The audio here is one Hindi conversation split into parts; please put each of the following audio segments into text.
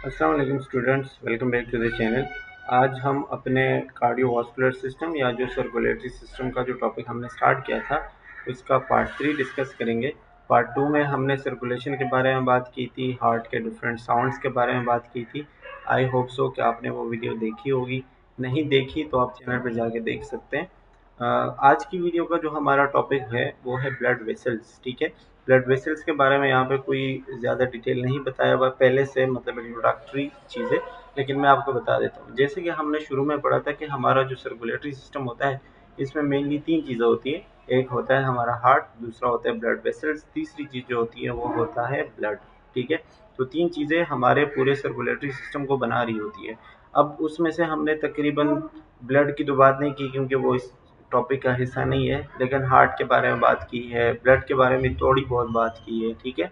अस्सलाम वालेकुम students, welcome back to the channel. आज हम अपने कार्डियोवास्कुलर सिस्टम या जो सर्कुलेटरी सिस्टम का जो टॉपिक हमने स्टार्ट किया था उसका पार्ट 3 डिस्कस करेंगे। पार्ट 2 में हमने सर्कुलेशन के बारे में बात की थी, हार्ट के डिफरेंट साउंड्स के बारे में बात की थी। आई होप सो कि आपने वो वीडियो देखी होगी। नहीं देखी तो आप चैनल पर जाके देख सकते हैं। आज की वीडियो का जो हमारा टॉपिक है वो है ब्लड वेसल्स। ठीक है, ब्लड वेसल्स के बारे में यहाँ पे कोई ज़्यादा डिटेल नहीं बताया हुआ पहले से, मतलब इंट्रोडक्टरी चीज़ें, लेकिन मैं आपको बता देता हूँ। जैसे कि हमने शुरू में पढ़ा था कि हमारा जो सर्कुलेटरी सिस्टम होता है इसमें मेनली 3 चीज़ें होती है। एक होता है हमारा हार्ट, दूसरा होता है ब्लड वेसल्स, तीसरी चीज़ जो होती है वो होता है ब्लड। ठीक है, तो 3 चीज़ें हमारे पूरे सर्कुलेटरी सिस्टम को बना रही होती है। अब उसमें से हमने तकरीबन ब्लड की तो बात नहीं की क्योंकि वो इस टॉपिक का हिस्सा नहीं है, लेकिन हार्ट के बारे में बात की है, ब्लड के बारे में थोड़ी बहुत बात की है। ठीक है,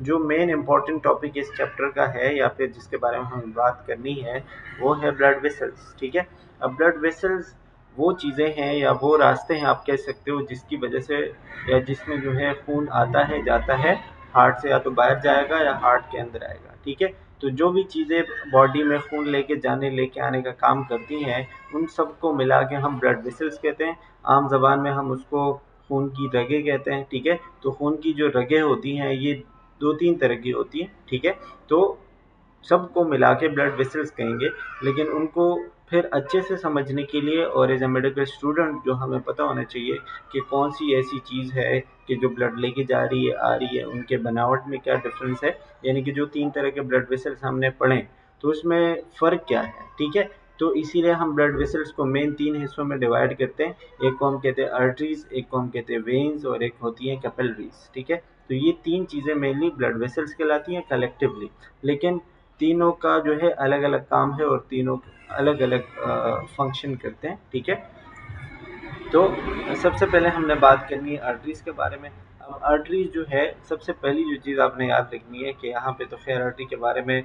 जो मेन इम्पॉर्टेंट टॉपिक इस चैप्टर का है या फिर जिसके बारे में हमें बात करनी है वो है ब्लड वेसल्स। ठीक है, अब ब्लड वेसल्स वो चीज़ें हैं या वो रास्ते हैं आप कह सकते हो जिसकी वजह से या जिसमें जो है खून आता है जाता है हार्ट से, या तो बाहर जाएगा या हार्ट के अंदर आएगा। ठीक है, तो जो भी चीज़ें बॉडी में खून लेके आने का काम करती हैं उन सबको मिला के हम ब्लड वेसल्स कहते हैं। आम ज़बान में हम उसको खून की रगें कहते हैं। ठीक है, तो खून की जो रगें होती हैं ये 2-3 तरह की होती हैं। ठीक है, तो सबको मिला के ब्लड वेसल्स कहेंगे, लेकिन उनको फिर अच्छे से समझने के लिए और एज ए मेडिकल स्टूडेंट जो हमें पता होना चाहिए कि कौन सी ऐसी चीज़ है कि जो ब्लड लेके जा रही है आ रही है, उनके बनावट में क्या डिफरेंस है, यानी कि जो 3 तरह के ब्लड वेसल्स हमने पढ़े तो उसमें फ़र्क क्या है। ठीक है, तो इसीलिए हम ब्लड वेसल्स को मेन 3 हिस्सों में डिवाइड करते हैं। एक को हम कहते हैं आर्टरीज, एक को हम कहते हैं वेन्स और एक होती हैं कैपिलरीज। ठीक है, तो ये 3 चीज़ें मेनली ब्लड वेसल्स कहलाती हैं कलेक्टिवली, लेकिन तीनों का जो है अलग अलग काम है और तीनों अलग अलग फंक्शन करते हैं। ठीक है, तो सबसे पहले हमने बात करनी है आर्टरीज के बारे में। अब आर्टरीज जो है, सबसे पहली जो चीज़ आपने याद रखनी है कि यहाँ पे तो खैर आर्टरी के बारे में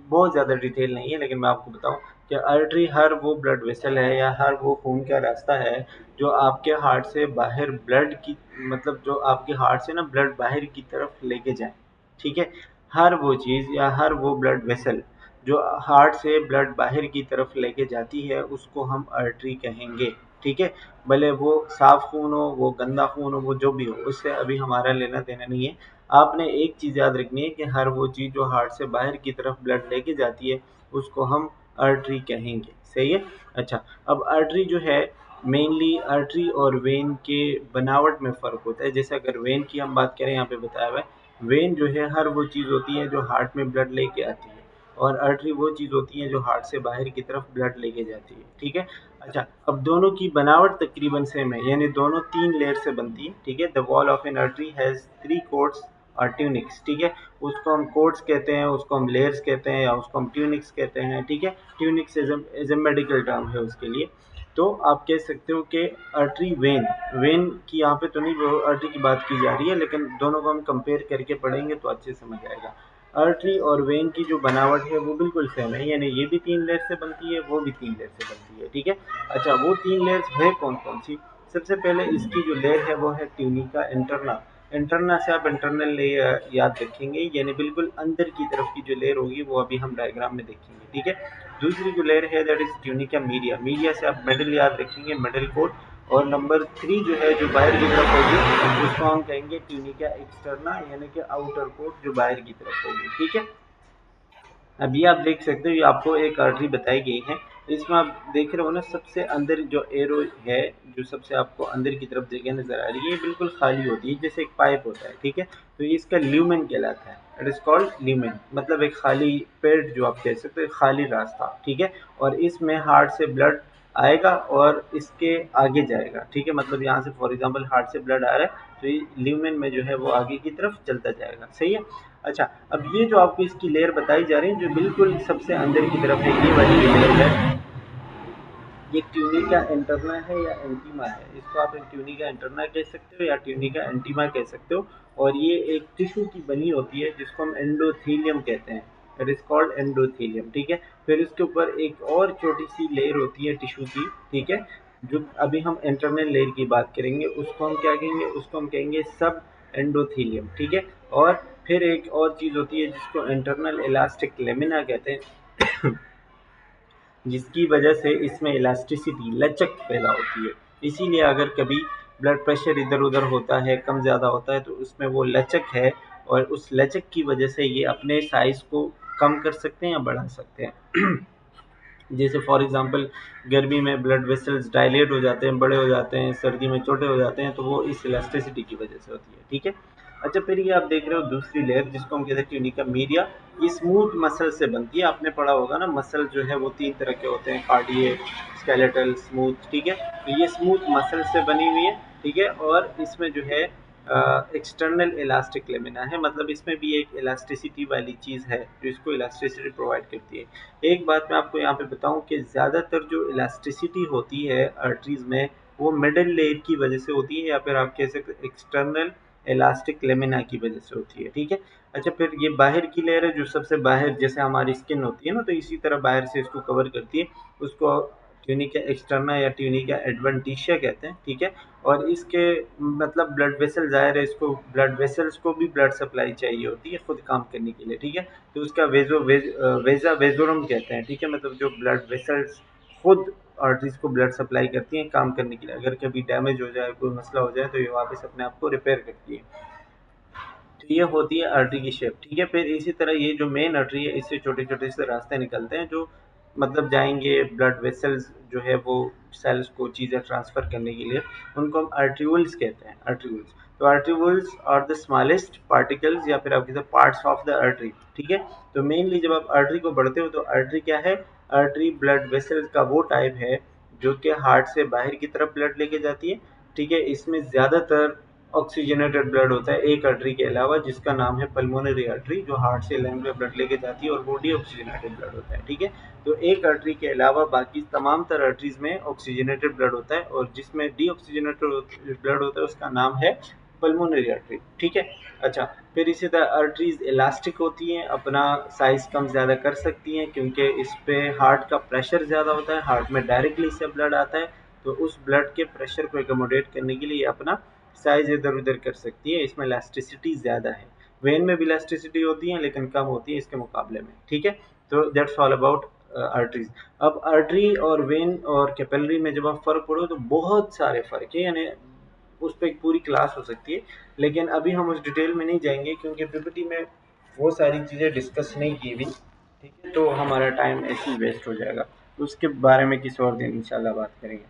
बहुत ज़्यादा डिटेल नहीं है, लेकिन मैं आपको बताऊं कि आर्टरी हर वो ब्लड वेसल है या हर वो खून का रास्ता है जो आपके हार्ट से बाहर ब्लड की, मतलब जो आपके हार्ट से ना ब्लड बाहर की तरफ लेके जाए। ठीक है, हर वो चीज़ या हर वो ब्लड वेसल जो हार्ट से ब्लड बाहर की तरफ लेके जाती है उसको हम आर्टरी कहेंगे। ठीक है, भले वो साफ खून हो, वो गंदा खून हो, वो जो भी हो, उससे अभी हमारा लेना देना नहीं है। आपने एक चीज़ याद रखनी है कि हर वो चीज़ जो हार्ट से बाहर की तरफ ब्लड लेके जाती है उसको हम आर्टरी कहेंगे। सही है। अच्छा, अब आर्टरी जो है, मेनली आर्टरी और वेन के बनावट में फ़र्क होता है। जैसे अगर वेन की हम बात करें, यहाँ पे बताया हुआ है वेन जो है हर वो चीज़ होती है जो हार्ट में ब्लड लेके आती है, और आर्टरी वो चीज़ होती है जो हार्ट से बाहर की तरफ ब्लड लेके जाती है। ठीक है, अच्छा, अब दोनों की बनावट तकरीबन सेम है, यानी दोनों 3 लेयर से बनती है। ठीक है, the wall of N artery has 3 chords और ट्यूनिक्स। ठीक है, उसको हम कोर्ड्स कहते हैं, उसको हम लेयर्स कहते हैं या उसको हम ट्यूनिक्स कहते हैं। ठीक है, tunics as a medical term है उसके लिए। तो आप कह सकते हो कि आर्टरी वेन, वेन की यहाँ पे तो नहीं वो आर्टरी की बात की जा रही है, लेकिन दोनों को हम कंपेयर करके पढ़ेंगे तो अच्छे समझ आएगा। आर्टरी और वेन की जो बनावट है वो बिल्कुल सेम है, यानी ये भी 3 लेयर से बनती है, वो भी 3 लेयर से बनती है। ठीक है, अच्छा, वो 3 लेयर्स है कौन कौन सी? सबसे पहले इसकी जो लेयर है वो है ट्यूनिका इंटरना। इंटरना से आप इंटरनल लेयर याद रखेंगे, यानी बिल्कुल अंदर की तरफ की जो लेयर होगी वो अभी हम डायग्राम में देखेंगे। ठीक है, दूसरी जो लेयर है that is tunica media. Media से आप मिडल याद रखेंगे, मिडल कोट। और नंबर 3 जो है जो बाहर की तरफ होगी उसको हम कहेंगे ट्यूनिका एक्सटर्ना, यानी कि आउटर कोट जो बाहर की तरफ होगी। ठीक है, अभी आप देख सकते हो ये आपको एक आर्टरी बताई गई है। इसमें आप देख रहे हो ना, सबसे अंदर जो एरो है, जो सबसे आपको अंदर की तरफ जगह नजर आ रही है, ये बिल्कुल खाली होती है जैसे एक पाइप होता है। ठीक है, तो ये इसका ल्यूमेन कहलाता है। इट इज कॉल्ड ल्यूमेन, मतलब एक खाली पेट जो आप कह सकते हो, खाली रास्ता। ठीक है, और इसमें हार्ट से ब्लड आएगा और इसके आगे जाएगा। ठीक है, मतलब यहाँ से फॉर एग्जांपल हार्ट से ब्लड आ रहा है तो ये ल्यूमेन में जो है वो आगे की तरफ चलता जाएगा। सही है। अच्छा, अब ये जो आपको इसकी लेयर बताई जा रही है जो बिल्कुल सबसे अंदर की तरफ है, ये वाली जो लेयर है ये ट्यूनिका इंटरना है या एंटीमा है। इसको आप ट्यूनिका इंटरना कह सकते हो या ट्यूनिका एंटीमा कह सकते हो। और ये एक टिश्यू की बनी होती है जिसको हम एंडोथीलियम कहते हैं। It is called endothelium. ठीक है, फिर इसके ऊपर एक और छोटी सी लेयर होती है टिश्यू की। ठीक है, जो अभी हम इंटरनल लेयर की बात करेंगे उसको हम क्या कहेंगे, उसको हम कहेंगे सब एंडोथीलियम। ठीक है, और फिर एक और चीज़ होती है जिसको इंटरनल इलास्टिक लेमिना कहते हैं जिसकी वजह से इसमें इलास्टिसिटी लचक पैदा होती है। इसीलिए अगर कभी ब्लड प्रेशर इधर उधर होता है, कम ज़्यादा होता है, तो उसमें वो लचक है और उस लचक की वजह से ये अपने साइज़ को कम कर सकते हैं या बढ़ा सकते हैं। जैसे फॉर एग्जांपल गर्मी में ब्लड वेसल्स डायलेट हो जाते हैं, बड़े हो जाते हैं, सर्दी में छोटे हो जाते हैं, तो वो इस इलास्टिसिटी की वजह से होती है। ठीक है। अच्छा, फिर ये आप देख रहे हो दूसरी लेयर जिसको हम कहते हैं ट्यूनिका मीडिया। ये स्मूथ मसल से बनती है। आपने पढ़ा होगा ना, मसल जो है वो 3 तरह के होते हैं, कार्डियक, स्केलेटल, स्मूथ। ठीक है। तो ये स्मूथ मसल से बनी हुई है। ठीक है। और इसमें जो है एक्सटर्नल इलास्टिक लेमिना है, मतलब इसमें भी एक इलास्टिसिटी वाली चीज़ है जो इसको इलास्टिसिटी प्रोवाइड करती है। एक बात मैं आपको यहाँ पे बताऊँ कि ज़्यादातर जो इलास्टिसिटी होती है आर्टरीज में, वो मिडल लेयर की वजह से होती है, या फिर आप कह सकते हैं एक्सटर्नल इलास्टिक लेमिना की वजह से होती है। ठीक है। अच्छा, फिर ये बाहर की लेयर है जो सबसे बाहर, जैसे हमारी स्किन होती है ना, तो इसी तरह बाहर से इसको कवर करती है। उसको ट्यूनिका एक्सटर्ना या ट्यूनिका एडवेंटिशिया कहते हैं। ठीक है। और इसके मतलब ब्लड वेसल, ज़ाहिर है इसको ब्लड वेसल्स को भी ब्लड सप्लाई चाहिए होती है खुद काम करने के लिए। ठीक है। तो उसका वेजा वेजोरम कहते हैं। ठीक है। मतलब जो ब्लड वेसल्स खुद आर्टरीज को ब्लड सप्लाई करती हैं काम करने के लिए। अगर कभी डैमेज हो जाए, कोई मसला हो जाए, तो ये वापस अपने आप को रिपेयर करती है। तो ये होती है आर्टरी की शेप। ठीक है। फिर इसी तरह ये जो मेन आर्टरी है, इससे छोटे छोटे से रास्ते निकलते हैं जो मतलब जाएंगे ब्लड वेसल्स जो है वो सेल्स को चीज़ें ट्रांसफ़र करने के लिए, उनको हम आर्ट्रियोल्स कहते हैं। आर्ट्रियोल्स, तो arterioles are the smallest particles, या फिर आप कहते हैं पार्ट्स ऑफ द आर्टरी। ठीक है। तो मेनली जब आप आर्टरी को बढ़ते हो, तो आर्टरी क्या है? आर्टरी ब्लड वेसल्स का वो टाइप है जो कि हार्ट से बाहर की तरफ ब्लड लेके जाती है। ठीक है। इसमें ज़्यादातर ऑक्सीजनेटेड ब्लड होता है एक आर्टरी के अलावा, जिसका नाम है पल्मोनरी आर्टरी, जो हार्ट से लंग में ब्लड लेके जाती है, और वो डीऑक्सीजनेटेड ब्लड होता है। ठीक है। तो एक आर्टरी के अलावा बाकी तमाम तरह आर्टरीज में ऑक्सीजनेटेड ब्लड होता है, और जिसमें डीऑक्सीजनेटेड ब्लड होता है उसका नाम है पल्मोनरी आर्टरी। ठीक है। अच्छा, फिर इसी तरह आर्टरीज इलास्टिक होती हैं, अपना साइज कम ज़्यादा कर सकती हैं, क्योंकि इस पे हार्ट का प्रेशर ज़्यादा होता है, हार्ट में डायरेक्टली से ब्लड आता है, तो उस ब्लड के प्रेशर को एकोमोडेट करने के लिए अपना साइज इधर उधर कर सकती है। इसमें इलास्टिसिटी ज़्यादा है। वेन में भी इलास्टिसिटी होती है लेकिन कम होती है इसके मुकाबले में। ठीक है। तो दैट्स ऑल अबाउट आर्टरीज। अब आर्टरी और वेन और कैपिलरी में जब आप फ़र्क पढ़ो तो बहुत सारे फ़र्क है, यानी उस पर एक पूरी क्लास हो सकती है, लेकिन अभी हम उस डिटेल में नहीं जाएंगे क्योंकि पीपीटी में वो सारी चीज़ें डिस्कस नहीं की हुई। ठीक है। तो हमारा टाइम ऐसे ही वेस्ट हो जाएगा। उसके बारे में किसी और दिन इंशाल्लाह बात करेंगे।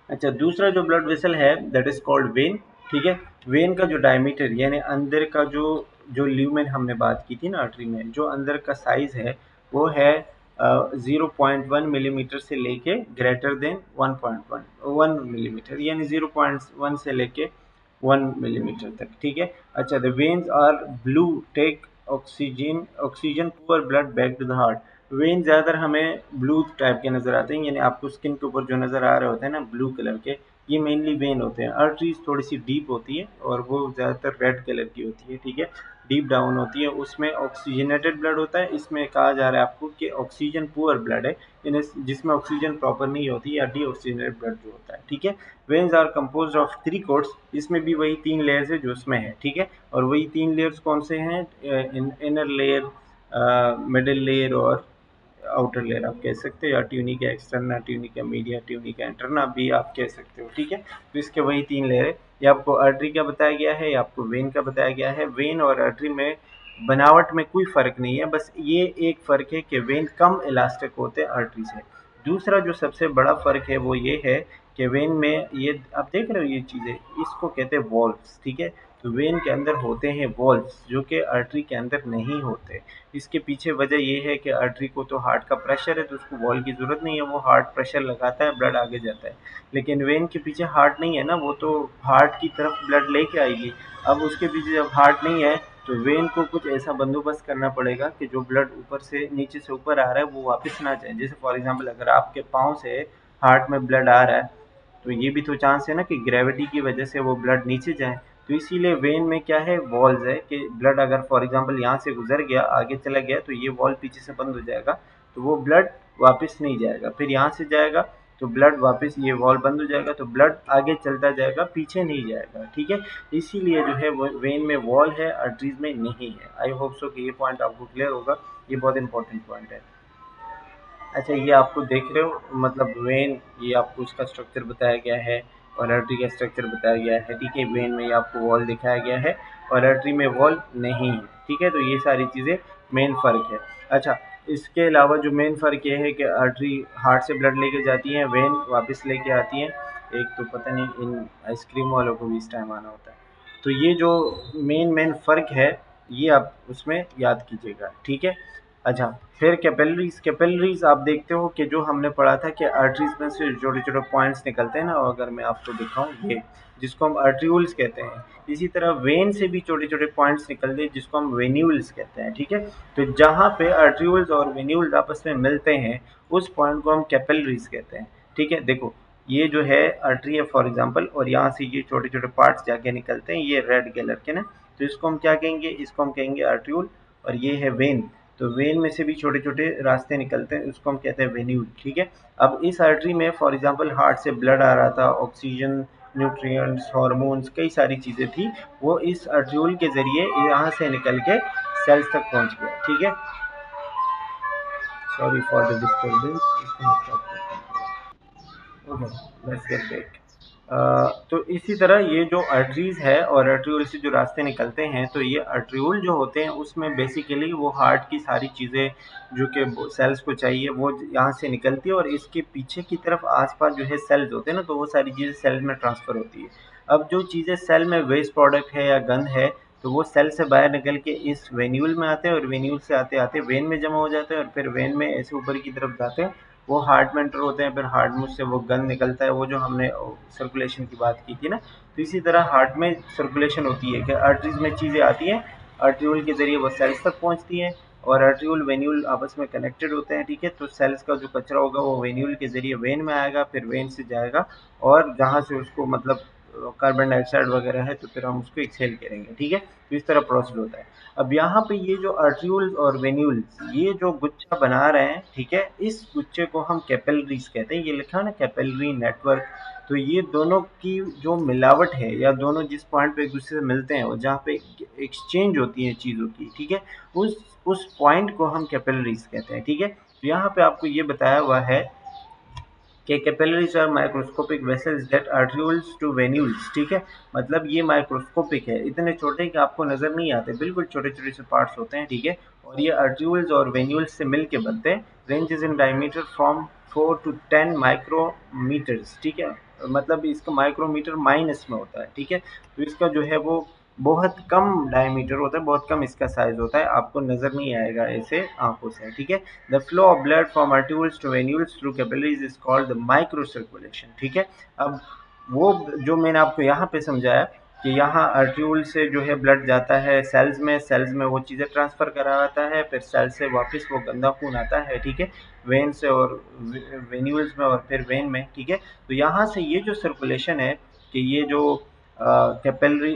अच्छा, दूसरा जो ब्लड वेसल है दैट इज कॉल्ड वेन। ठीक है। वेन का जो डायमीटर, यानी अंदर का जो जो ल्यूमेन हमने बात की थी ना आर्टरी में, जो अंदर का साइज है वो है 0.1 मिलीमीटर से लेके ग्रेटर देन 1.1 मिलीमीटर, यानी 0.1 से लेके 1 मिलीमीटर तक। ठीक है। अच्छा, the veins are blue, take oxygen oxygen poor blood back to the heart. When ज़्यादातर हमें ब्लू टाइप के नज़र आते हैं, यानी आपको स्किन के ऊपर जो नज़र आ रहे होते हैं ना ब्लू कलर के, ये मेनली वेन होते हैं। आर्टरीज थोड़ी सी डीप होती है और वो ज़्यादातर रेड कलर की होती है। ठीक है। डीप डाउन होती है, उसमें ऑक्सीजनेटेड ब्लड होता है। इसमें कहा जा रहा है आपको कि ऑक्सीजन पुअर ब्लड है, यानी जिसमें ऑक्सीजन प्रॉपर नहीं होती, या डी ऑक्सीजनेटेड ब्लड जो होता है। ठीक है। Veins are composed of 3 coats. इसमें भी वही 3 लेयर्स है जो उसमें है। ठीक है। और वही 3 लेयर्स कौन से हैं? इनर लेयर, मिडिल लेयर और आउटर लेयर आप कह सकते हो, या tunica externa, tunica media, tunica interna भी आप कह सकते हो। ठीक है। तो इसके वही 3 लेयर है। ये आपको आर्टरी का बताया गया है, या आपको वेन का बताया गया है। वेन और आर्टरी में बनावट में कोई फ़र्क नहीं है, बस ये एक फ़र्क है कि वेन कम इलास्टिक होते हैं आर्टरी से। दूसरा जो सबसे बड़ा फ़र्क है वो ये है कि वेन में, ये आप देख रहे हो ये चीज़ें, इसको कहते हैं वॉल्व्स। ठीक है। तो वेन के अंदर होते हैं वॉल्व्स जो कि आर्टरी के अंदर नहीं होते। इसके पीछे वजह ये है कि आर्टरी को तो हार्ट का प्रेशर है, तो उसको वॉल्व की ज़रूरत नहीं है, वो हार्ट प्रेशर लगाता है, ब्लड आगे जाता है। लेकिन वेन के पीछे हार्ट नहीं है ना, वो तो हार्ट की तरफ ब्लड लेके आएगी। अब उसके पीछे जब हार्ट नहीं है, तो वेन को कुछ ऐसा बंदोबस्त करना पड़ेगा कि जो ब्लड ऊपर से नीचे से ऊपर आ रहा है वो वापस ना जाए। जैसे फॉर एग्जांपल अगर आपके पाँव से हार्ट में ब्लड आ रहा है, तो ये भी तो चांस है ना कि ग्रेविटी की वजह से वो ब्लड नीचे जाए। तो इसीलिए वेन में क्या है, वॉल्स है कि ब्लड अगर फॉर एग्जांपल यहाँ से गुजर गया, आगे चला गया, तो ये वॉल पीछे से बंद हो जाएगा, तो वो ब्लड वापस नहीं जाएगा। फिर यहाँ से जाएगा, तो ब्लड वापस ये वॉल बंद हो जाएगा, तो ब्लड आगे चलता जाएगा, पीछे नहीं जाएगा, ठीक है। इसीलिए जो है वो वेन में वॉल है, आर्टरीज में नहीं है। आई होप सो कि ये पॉइंट आपको क्लियर होगा, ये बहुत इंपॉर्टेंट पॉइंट है। अच्छा, ये आपको देख रहे हो, मतलब वेन, ये आपको उसका स्ट्रक्चर बताया गया है और आर्टरी का स्ट्रक्चर बताया गया है, ठीक है। वेन में ये आपको वॉल दिखाया गया है और आर्टरी में वॉल नहीं है, ठीक है। तो ये सारी चीज़ें मेन फ़र्क है। अच्छा, इसके अलावा जो मेन फ़र्क ये है कि आर्टरी हार्ट से ब्लड लेके जाती है, वेन वापस लेके आती है। एक तो पता नहीं इन आइसक्रीम वालों को भी इस टाइम आना होता है। तो ये जो मेन फ़र्क है, ये आप उसमें याद कीजिएगा, ठीक है। अच्छा, फिर कैपिलरीज आप देखते हो कि जो हमने पढ़ा था कि आर्टरीज में से छोटे छोटे पॉइंट्स निकलते हैं ना, और अगर मैं आपको दिखाऊं, ये जिसको हम आर्ट्रियूल्स कहते हैं। इसी तरह वेन से भी छोटे छोटे पॉइंट्स निकलते हैं जिसको हम वेन्यूल्स कहते हैं, ठीक है। तो जहाँ पे आर्ट्रियूल्स और वेन्यूल्स आपस में मिलते हैं, उस पॉइंट को हम कैपिलरीज कहते हैं, ठीक है। देखो, ये जो है आर्टरी है फॉर एग्जांपल, और यहाँ से ये छोटे छोटे पार्ट्स जाके निकलते हैं, ये रेड कलर के ना, तो इसको हम क्या कहेंगे, इसको हम कहेंगे आर्ट्रियूल। और ये है वेन, तो वेन में से भी छोटे छोटे रास्ते निकलते हैं, उसको हम कहते हैं वेन्यूल, ठीक है। अब इस आर्टरी में फॉर एग्जांपल हार्ट से ब्लड आ रहा था, ऑक्सीजन, न्यूट्रिएंट्स, हार्मोन्स, कई सारी चीज़ें थी, वो इस आर्ट्रियूल के ज़रिए यहाँ से निकल के सेल्स तक पहुँच गया, ठीक है। Sorry for the disturbance. Okay, let's get back. तो इसी तरह ये जो आर्टरीज है और आर्ट्रियोल से जो रास्ते निकलते हैं, तो ये आर्ट्रियोल जो होते हैं उसमें बेसिकली वो हार्ट की सारी चीज़ें जो कि सेल्स को चाहिए वो यहाँ से निकलती है, और इसके पीछे की तरफ आसपास जो है सेल्स होते हैं ना, तो वो सारी चीज़ें सेल में ट्रांसफ़र होती है। अब जो चीज़ें सेल में वेस्ट प्रोडक्ट है या गंद है, तो वो सेल से बाहर निकल के इस वेन्यूल में आते हैं, और वेन्यूल से आते आते वेन में जमा हो जाते हैं, और फिर वेन में ऐसे ऊपर की तरफ जाते हैं, वो हार्ट में एंटर होते हैं, फिर हार्ट में से वो गंद निकलता है, वो जो हमने सर्कुलेशन की बात की थी ना। तो इसी तरह हार्ट में सर्कुलेशन होती है कि आर्टरीज में चीज़ें आती हैं, आर्ट्रियोल के ज़रिए वो सेल्स तक पहुंचती हैं, और आर्ट्रियोल वेन्यूल आपस में कनेक्टेड होते हैं, ठीक है। तो सेल्स का जो कचरा होगा वो वेन्यूल के ज़रिए वेन में आएगा, फिर वेन से जाएगा, और जहाँ से उसको मतलब कार्बन डाइऑक्साइड वगैरह है, तो फिर हम उसको एक्सहेल करेंगे, ठीक है। तो इस तरह प्रोसेस होता है। अब यहाँ पे ये जो आर्ट्रियोल्स और वेन्यूल्स ये जो गुच्छा बना रहे हैं, ठीक है, इस गुच्छे को हम कैपिलरीज कहते हैं। ये लिखा है ना कैपिलरी नेटवर्क। तो ये दोनों की जो मिलावट है, या दोनों जिस पॉइंट पे एक दूसरे से मिलते हैं, और जहाँ पे एक्सचेंज होती है चीज़ों की, ठीक है, उस पॉइंट को हम कैपिलरीज कहते हैं, ठीक है। तो यहाँ पे आपको ये बताया हुआ है कि capillaries are microscopic vessels that arterioles to venules, ठीक है। मतलब ये माइक्रोस्कोपिक है, इतने छोटे कि आपको नज़र नहीं आते, बिल्कुल छोटे छोटे से पार्ट्स होते हैं, ठीक है। और ये आर्ट्रियोल्स और वेन्यूल्स से मिल के बनते हैं। Ranges in diameter from 4 to 10 micrometres, ठीक है। मतलब इसका माइक्रोमीटर माइनस में होता है, ठीक है। तो इसका जो है वो बहुत कम डायमीटर होता है, बहुत कम इसका साइज होता है, आपको नज़र नहीं आएगा ऐसे आंखों से, ठीक है। The flow of blood from arterioles to venules through capillaries is called the micro circulation, ठीक है। अब वो जो मैंने आपको यहाँ पे समझाया कि यहाँ आर्ट्रियोल से जो है ब्लड जाता है सेल्स में, सेल्स में वो चीज़ें ट्रांसफ़र कराता है, फिर सेल से वापस वो गंदा खून आता है, ठीक है, वेन से और वेन्यूल्स में, और फिर वेन में, ठीक है। तो यहाँ से ये जो सर्कुलेशन है, कि ये जो कैपिलरी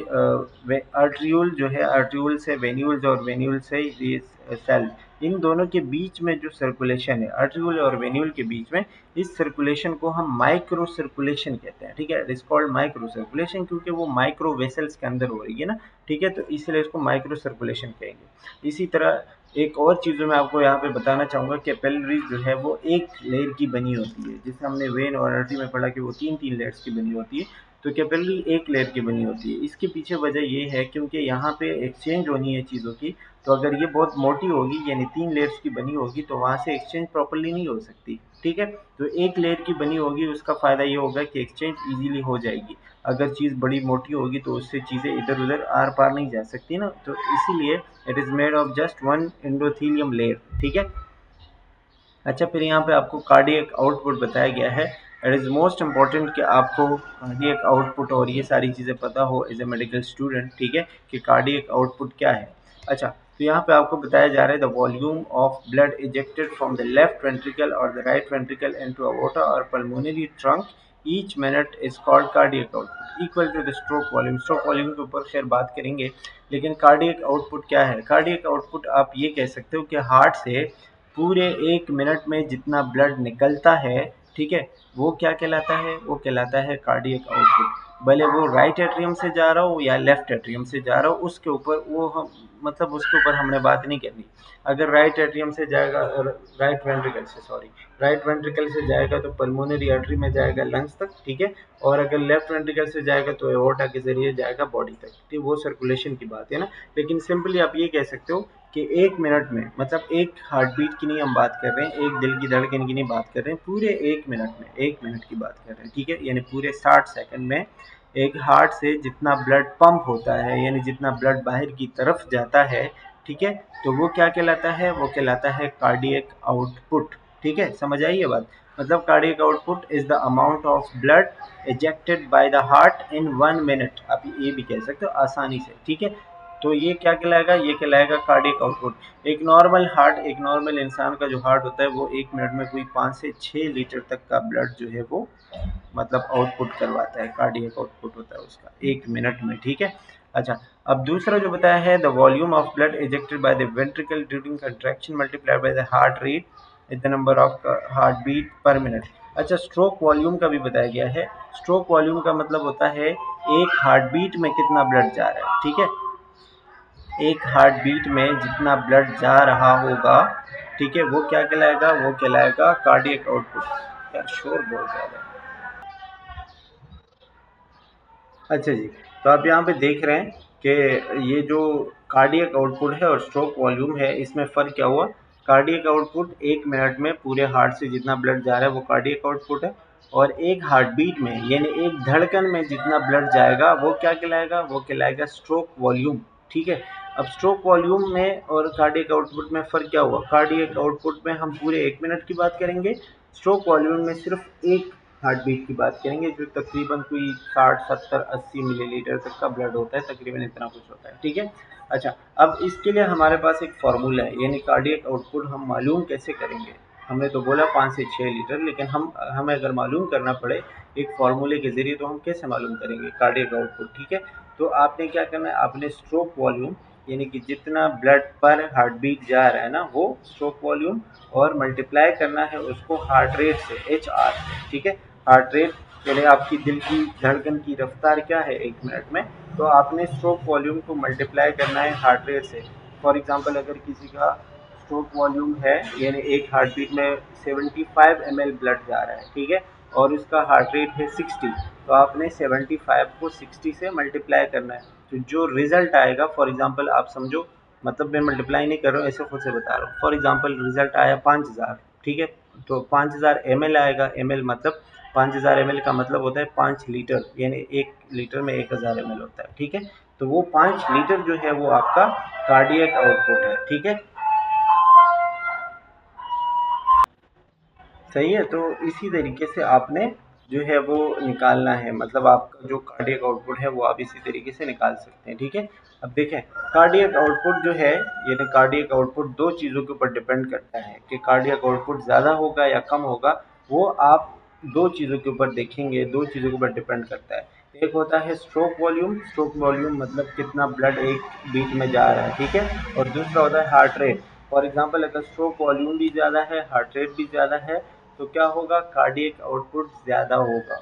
आर्ट्रियोल जो है, आर्ट्रियोल से वेन्यूल्स और वेन्यूल से ये सेल, इन दोनों के बीच में जो सर्कुलेशन है आर्ट्रियोल और वेन्यूल के बीच में, इस सर्कुलेशन को हम माइक्रो सर्कुलेशन कहते हैं, ठीक है। It is called micro circulation क्योंकि वो माइक्रो वेसल्स के अंदर हो रही है ना, ठीक है, तो इसलिए इसको माइक्रो सर्कुलेशन कहेंगे। इसी तरह एक और चीज़ जो मैं आपको यहाँ पे बताना चाहूँगा, कैपिलरीज जो है वो एक लेयर की बनी होती है, जिससे हमने वेन और आर्टरी में पढ़ा कि वो तीन तीन लेयर्स की बनी होती है। तो कैपिलरी एक लेयर की बनी होती है। इसके पीछे वजह ये है क्योंकि यहाँ पे एक्सचेंज होनी है चीज़ों की, तो अगर ये बहुत मोटी होगी, यानी 3 लेयर्स की बनी होगी, तो वहाँ से एक्सचेंज प्रॉपर्ली नहीं हो सकती, ठीक है। तो एक लेयर की बनी होगी, उसका फ़ायदा ये होगा कि एक्सचेंज ईज़िली हो जाएगी। अगर चीज़ बड़ी मोटी होगी तो उससे चीज़ें इधर-उधर आर-पार नहीं जा सकती ना, तो इसीलिए it is made of just one endothelium layer, ठीक है। अच्छा, फिर यहाँ पे आपको कार्डियक आउटपुट बताया गया है। इट इज़ मोस्ट इम्पॉर्टेंट कि आपको कार्डियक आउटपुट और ये सारी चीज़ें पता हो एज ए मेडिकल स्टूडेंट, ठीक है, कि कार्डियक आउटपुट क्या है। अच्छा, तो यहाँ पे आपको बताया जा रहा है the volume of blood ejected from the left ventricle और the right ventricle into aorta और pulmonary trunk each minute is called cardiac output equal to the stroke volume. Stroke volume के ऊपर खैर बात करेंगे, लेकिन कार्डियक आउटपुट क्या है? कार्डियक आउटपुट आप ये कह सकते हो कि हार्ट से पूरे 1 मिनट में जितना ब्लड निकलता है, ठीक है, वो क्या कहलाता है, वो कहलाता है कार्डियक आउटपुट। भले वो राइट एट्रियम से जा रहा हो या लेफ्ट एट्रियम से जा रहा हो, उसके ऊपर वो हम मतलब उसके ऊपर हमने बात नहीं करनी। अगर राइट एट्रियम से जाएगा, राइट वेंट्रिकल से, सॉरी, राइट वेंट्रिकल से जाएगा तो पल्मोनरी आर्टरी में जाएगा लंग्स तक, ठीक है। और अगर लेफ्ट वेंट्रिकल से जाएगा तो एओर्टा के जरिए जाएगा बॉडी तक, ठीक, वो सर्कुलेशन की बात है ना। लेकिन सिंपली आप ये कह सकते हो कि 1 मिनट में, मतलब एक हार्ट बीट की नहीं हम बात कर रहे हैं, एक दिल की धड़कन की नहीं बात कर रहे हैं, पूरे 1 मिनट में, 1 मिनट की बात कर रहे हैं, ठीक है। यानी पूरे 60 सेकंड में एक हार्ट से जितना ब्लड पंप होता है, यानी जितना ब्लड बाहर की तरफ जाता है, ठीक है, तो वो क्या कहलाता है, वो कहलाता है कार्डियक आउटपुट। ठीक है, समझ आई ये बात। मतलब cardiac output is the amount of blood ejected by the heart in 1 minute, आप ये भी कह सकते हो आसानी से, ठीक है। तो ये क्या कहलाएगा, ये कहलाएगा कार्डियक आउटपुट। एक नॉर्मल हार्ट, एक नॉर्मल इंसान का जो हार्ट होता है वो 1 मिनट में कोई 5 से 6 लीटर तक का ब्लड जो है वो मतलब आउटपुट करवाता है, कार्डियक आउटपुट होता है उसका 1 मिनट में, ठीक है। अच्छा, अब दूसरा जो बताया है, the volume of blood ejected by the ventricle during contraction multiplied by the heart rate is the number of heart beat per minute. अच्छा, स्ट्रोक वॉल्यूम का भी बताया गया है। स्ट्रोक वॉल्यूम का मतलब होता है एक हार्ट बीट में कितना ब्लड जा रहा है, ठीक है। एक हार्ट बीट में जितना ब्लड जा रहा होगा, ठीक है, वो क्या कहलाएगा, वो कहलाएगा कार्डियक आउटपुट। यार शोर बहुत ज़्यादा है। अच्छा जी, तो आप यहाँ पे देख रहे हैं कि ये जो कार्डियक आउटपुट है और स्ट्रोक वॉल्यूम है, इसमें फ़र्क क्या हुआ। कार्डियक आउटपुट 1 मिनट में पूरे हार्ट से जितना ब्लड जा रहा है वो कार्डियक आउटपुट है, और एक हार्ट बीट में यानी एक धड़कन में जितना ब्लड जाएगा वो क्या कहलाएगा, वो कहलाएगा स्ट्रोक वॉल्यूम, ठीक है। अब स्ट्रोक वॉल्यूम में और कार्डियक आउटपुट में फ़र्क क्या हुआ, कार्डियक आउटपुट में हम पूरे 1 मिनट की बात करेंगे, स्ट्रोक वॉल्यूम में सिर्फ एक हार्ट बीट की बात करेंगे, जो तकरीबन कोई 60, 70, 80 मिलीलीटर तक का ब्लड होता है, तकरीबन इतना कुछ होता है, ठीक है। अच्छा, अब इसके लिए हमारे पास एक फार्मूला है, यानी कार्डियक आउटपुट हम मालूम कैसे करेंगे। हमने तो बोला 5 से 6 लीटर, लेकिन हमें अगर मालूम करना पड़े एक फार्मूले के ज़रिए, तो हम कैसे मालूम करेंगे कार्डियक आउटपुट, ठीक है। तो आपने क्या करना है, आपने स्ट्रोक वॉल्यूम यानी कि जितना ब्लड पर हार्ट बीट जा रहा है ना, वो स्ट्रोक वॉल्यूम, और मल्टीप्लाई करना है उसको हार्ट रेट से, HR से, ठीक है। हार्ट रेट यानी आपकी दिल की धड़कन की रफ्तार क्या है 1 मिनट में, तो आपने स्ट्रोक वॉल्यूम को मल्टीप्लाई करना है हार्ट रेट से। फॉर एग्जांपल अगर किसी का स्ट्रोक वॉल्यूम है, यानी एक हार्ट बीट में 75 ml ब्लड जा रहा है, ठीक है, और उसका हार्ट रेट है 60, तो आपने 75 को 60 से मल्टीप्लाई करना है। तो जो रिजल्ट आएगा, फॉर एग्जांपल आप समझो, मतलब मैं मल्टीप्लाई नहीं कर रहा हूँ, ऐसे खुद से बता रहा हूँ, फॉर एग्जांपल रिजल्ट आया 5000, ठीक है, तो 5000 ml आएगा। ml मतलब 5000 ml का मतलब होता है 5 लीटर, यानी 1 लीटर में 1000 ml होता है, ठीक है। तो वो 5 लीटर जो है वो आपका कार्डियक आउटपुट है, ठीक है। सही है, तो इसी तरीके से आपने जो है वो निकालना है, मतलब आपका जो कार्डियक आउटपुट है वो आप इसी तरीके से निकाल सकते हैं, ठीक है। अब देखें, कार्डियक आउटपुट जो है, यानी कार्डियक आउटपुट दो चीज़ों के ऊपर डिपेंड करता है कि कार्डियक आउटपुट ज़्यादा होगा या कम होगा। वो आप दो चीज़ों के ऊपर देखेंगे, दो चीज़ों के ऊपर डिपेंड करता है। एक होता है स्ट्रोक वॉल्यूम, स्ट्रोक वॉल्यूम मतलब कितना ब्लड एक बीट में जा रहा है, ठीक है। और दूसरा होता है हार्ट रेट। फॉर एग्जांपल अगर स्ट्रोक वॉल्यूम भी ज़्यादा है, हार्ट रेट भी ज़्यादा है, तो क्या होगा, कार्डियक आउटपुट ज़्यादा होगा।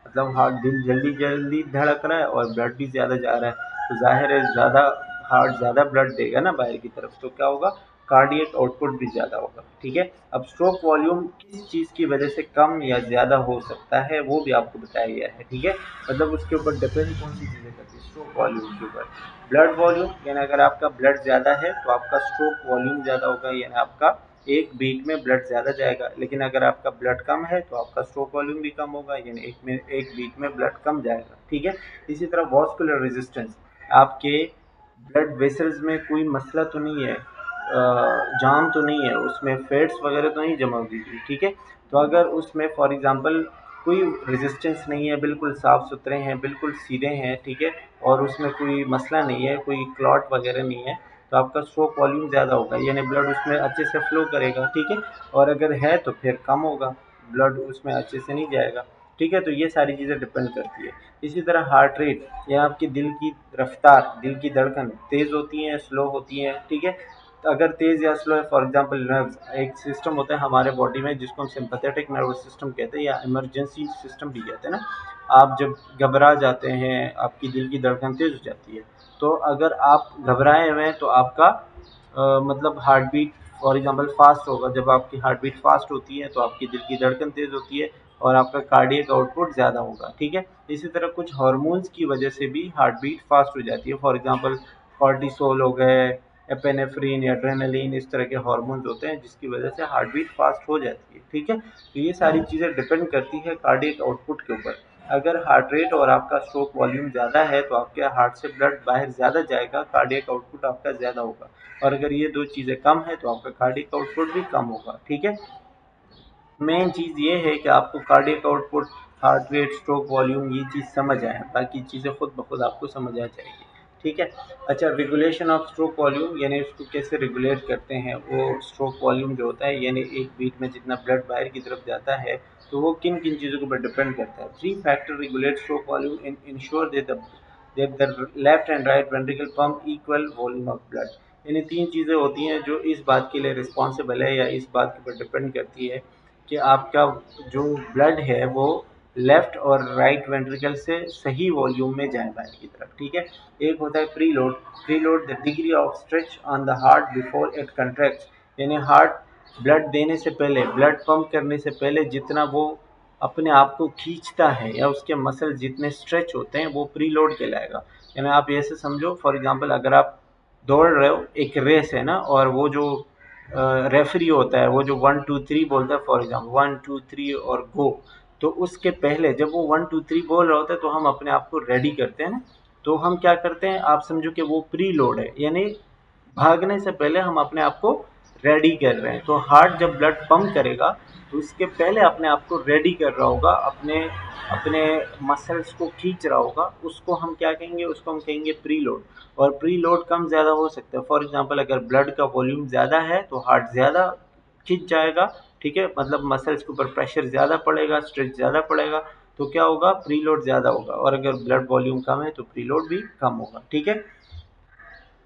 मतलब हार्ट, दिल जल्दी जल्दी धड़क रहा है और ब्लड भी ज़्यादा जा रहा है, तो ज़ाहिर है ज़्यादा हार्ट ज़्यादा ब्लड देगा ना बाहर की तरफ, तो क्या होगा, कार्डियक आउटपुट भी ज़्यादा होगा, ठीक है। अब स्ट्रोक वॉल्यूम किस चीज़ की वजह से कम या ज़्यादा हो सकता है वो भी आपको बताया गया है, ठीक है। मतलब उसके ऊपर डिपेंड कौन सी चीज़ें करती है, स्ट्रोक वॉल्यूम के ऊपर। ब्लड वॉल्यूम यानी अगर आपका ब्लड ज़्यादा है तो आपका स्ट्रोक वॉल्यूम ज़्यादा होगा, यानी आपका एक बीट में ब्लड ज़्यादा जाएगा। लेकिन अगर आपका ब्लड कम है तो आपका स्ट्रोक वॉल्यूम भी कम होगा, यानी एक बीट में ब्लड कम जाएगा, ठीक है। इसी तरह वॉस्कुलर रेजिस्टेंस, आपके ब्लड वेसल्स में कोई मसला तो नहीं है, जाम तो नहीं है, उसमें फैट्स वगैरह तो नहीं जमा हुई थी, ठीक है। तो अगर उसमें फॉर एग्जांपल कोई रेजिस्टेंस नहीं है, बिल्कुल साफ़ सुथरे हैं, बिल्कुल सीधे हैं, ठीक है, और उसमें कोई मसला नहीं है, कोई क्लॉट वगैरह नहीं है, तो आपका स्ट्रोक वॉल्यूम ज़्यादा होगा, यानी ब्लड उसमें अच्छे से फ्लो करेगा, ठीक है। और अगर है तो फिर कम होगा, ब्लड उसमें अच्छे से नहीं जाएगा, ठीक है। तो ये सारी चीज़ें डिपेंड करती है। इसी तरह हार्ट रेट या आपकी दिल की रफ्तार, दिल की धड़कन तेज़ होती हैं, स्लो होती हैं, ठीक है। अगर तेज़ या स्लो है, फॉर एग्जांपल नर्व्स एक सिस्टम होता है हमारे बॉडी में जिसको हम सिंपैथेटिक नर्वस सिस्टम कहते हैं या इमरजेंसी सिस्टम भी कहते हैं ना। आप जब घबरा जाते हैं, आपकी दिल की धड़कन तेज़ हो जाती है, तो अगर आप घबराए हुए हैं तो आपका मतलब heart beat for example fast होगा। जब आपकी हार्ट बीट फास्ट होती है तो आपकी दिल की धड़कन तेज़ होती है और आपका कार्डियक आउटपुट ज़्यादा होगा, ठीक है। इसी तरह कुछ हार्मोन्स की वजह से भी हार्ट बीट फास्ट हो जाती है, फॉर एग्जांपल कॉर्टिसोल हो गए, एपेनेफ्रीन, एड्रेनलिन, इस तरह के हार्मोन्स होते हैं जिसकी वजह से हार्ट बीट फास्ट हो जाती है, ठीक है। तो ये सारी चीज़ें डिपेंड करती है कार्डियक आउटपुट के ऊपर। अगर हार्ट रेट और आपका स्ट्रोक वॉल्यूम ज़्यादा है तो आपके हार्ट से ब्लड बाहर ज़्यादा जाएगा, कार्डियक आउटपुट आपका ज़्यादा होगा। और अगर ये दो चीज़ें कम है तो आपका कार्डियक आउटपुट भी कम होगा, ठीक है। मेन चीज़ ये है कि आपको cardiac output, heart rate, stroke volume ये चीज़ समझ आए, बाकी चीज़ें खुद ब खुद आपको समझ आ जाएगी, ठीक है। अच्छा, रेगुलेशन ऑफ स्ट्रोक वॉल्यूम यानी उसको कैसे रेगुलेट करते हैं, वो स्ट्रोक वॉल्यूम जो होता है यानी एक बीट में जितना ब्लड बाहर की तरफ जाता है तो वो किन किन चीज़ों के ऊपर डिपेंड करता है। Three factor regulate stroke volume in ensure that the left and right ventricle pump equal volume of blood। यानी तीन चीज़ें होती हैं जो इस बात के लिए रिस्पॉन्सिबल है या इस बात के ऊपर डिपेंड करती है कि आपका जो ब्लड है वो लेफ्ट और राइट वेंट्रिकल से सही वॉल्यूम में जाए बाहर की तरफ, ठीक है। एक होता है preload. Preload the degree of stretch on the heart before it contracts, यानी हार्ट ब्लड देने से पहले, ब्लड पंप करने से पहले जितना वो अपने आप को खींचता है या उसके मसल जितने स्ट्रेच होते हैं वो प्री लोड कहलाएगा। यानी आप ऐसे समझो, फॉर एग्जांपल अगर आप दौड़ रहे हो, एक रेस है ना, और वो जो रेफरी होता है वो जो 1 2 3 बोलता है, फॉर एग्जांपल 1 2 3 और गो, तो उसके पहले जब वो 1 2 3 बोल रहा होता है तो हम अपने आप को रेडी करते हैं ना। तो हम क्या करते हैं, आप समझो कि वो प्री लोड है, यानी भागने से पहले हम अपने आप को रेडी कर रहे हैं। तो हार्ट जब ब्लड पंप करेगा तो उसके पहले अपने आप को रेडी कर रहा होगा, अपने अपने मसल्स को खींच रहा होगा, उसको हम क्या कहेंगे, उसको हम कहेंगे प्री लोड। और प्री लोड कम ज़्यादा हो सकता है, फॉर एग्जांपल अगर ब्लड का वॉल्यूम ज़्यादा है तो हार्ट ज़्यादा खिंच जाएगा, ठीक है, मतलब मसल्स के ऊपर प्रेशर ज़्यादा पड़ेगा, स्ट्रेच ज़्यादा पड़ेगा, तो क्या होगा, प्री लोड ज़्यादा होगा। और अगर ब्लड वॉल्यूम कम है तो प्री लोड भी कम होगा, ठीक है।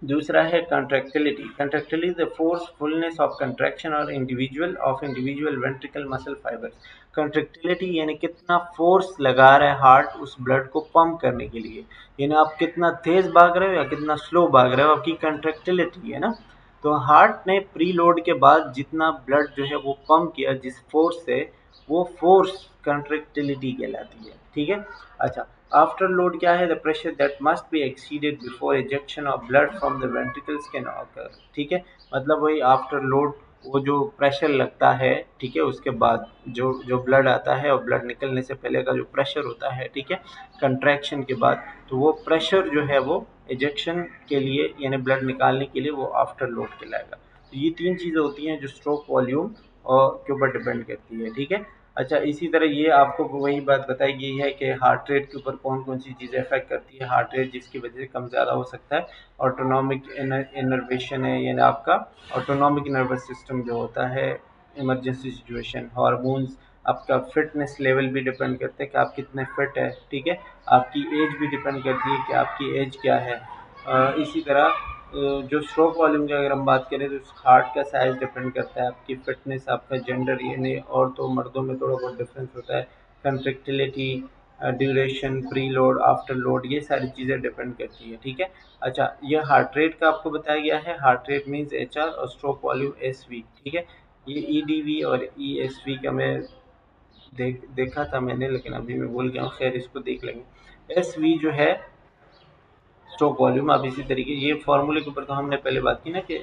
दूसरा है कंट्रैक्टिलिटी। कंट्रैक्टिलिटी द फोर्सफुलनेस ऑफ कंट्रैक्शन और इंडिविजुअल वेंट्रिकल मसल फाइबर्स। कंट्रैक्टिलिटी यानी कितना फोर्स लगा रहा है हार्ट उस ब्लड को पंप करने के लिए, यानी आप कितना तेज भाग रहे हो या कितना स्लो भाग रहे हो, आपकी कंट्रैक्टिलिटी है ना। तो हार्ट ने प्री लोड के बाद जितना ब्लड जो है वो पंप किया जिस फोर्स से, वो फोर्स कंट्रैक्टिलिटी कहलाती है, ठीक है। अच्छा, आफ्टर लोड क्या है, the pressure that must be exceeded before ejection of blood from the ventricles can occur, ठीक है। मतलब वही आफ्टर लोड, वो जो प्रेशर लगता है, ठीक है, उसके बाद जो जो ब्लड आता है और ब्लड निकलने से पहले का जो प्रेशर होता है, ठीक है, कंट्रैक्शन के बाद, तो वो प्रेशर जो है वो इजेक्शन के लिए यानी ब्लड निकालने के लिए वो आफ्टर लोड कहलाएगा। तो ये तीन चीज़ें होती हैं जो स्ट्रोक वॉल्यूम और के ऊपर डिपेंड करती है, ठीक है। अच्छा, इसी तरह ये आपको वही बात बताई गई है कि हार्ट रेट के ऊपर कौन कौन सी चीज़ें अफेक्ट करती है। हार्ट रेट जिसकी वजह से कम ज़्यादा हो सकता है, ऑटोनॉमिक इनर्वेशन है, यानी आपका ऑटोनॉमिक नर्वस सिस्टम जो होता है, इमरजेंसी सिचुएशन, हार्मोन्स, आपका फिटनेस लेवल भी डिपेंड करता है कि आप कितने फिट है, ठीक है। आपकी एज भी डिपेंड करती है कि आपकी एज क्या है। इसी तरह जो स्ट्रोक वॉल्यूम की अगर हम बात करें तो हार्ट का साइज़ डिपेंड करता है, आपकी फ़िटनेस, आपका जेंडर, यानी औरतों मर्दों में थोड़ा बहुत डिफरेंस होता है। Contractility, duration, preload, afterload, ये सारी चीज़ें डिपेंड करती है, ठीक है। अच्छा, ये हार्ट रेट का आपको बताया गया है। हार्ट रेट मीन्स HR और स्ट्रोक वॉल्यूम SV, ठीक है। ये EDV और ESV का मैं देखा था मैंने, लेकिन अभी मैं भूल गया हूँ, खैर इसको देख लेंगे। SV जो है स्ट्रोक वॉल्यूम, आप इसी तरीके ये फार्मूले के ऊपर तो हमने पहले बात की ना कि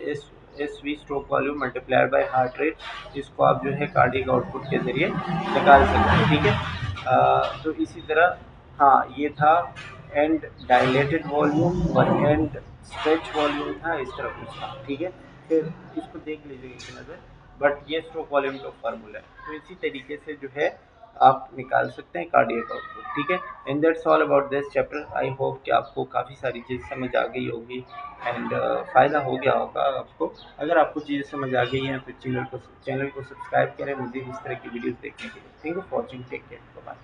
S V stroke volume multiplied by heart rate, इसको आप जो है कार्डियक आउटपुट के ज़रिए निकाल सकते हैं, ठीक है। तो इसी तरह, हाँ, ये था एंड डायलेटेड वॉल्यूम और एंड स्ट्रेच वॉल्यूम था, इस तरह कुछ था, ठीक है। फिर इसको देख लीजिएगा एक नज़र, बट ये स्ट्रोक वॉल्यूम का फार्मूला है। तो इसी तरीके से जो है आप निकाल सकते हैं कार्डियक आउटपुट, ठीक है। And that's all about this chapter. I hope कि आपको काफ़ी सारी चीज़ समझ आ गई होगी एंड फ़ायदा हो गया होगा आपको। अगर आपको चीज़ें समझ आ गई हैं तो चैनल को सब्सक्राइब करें मज़ीद इस तरह की वीडियोज़ देखने के लिए। Thank you for watching, take care, bye.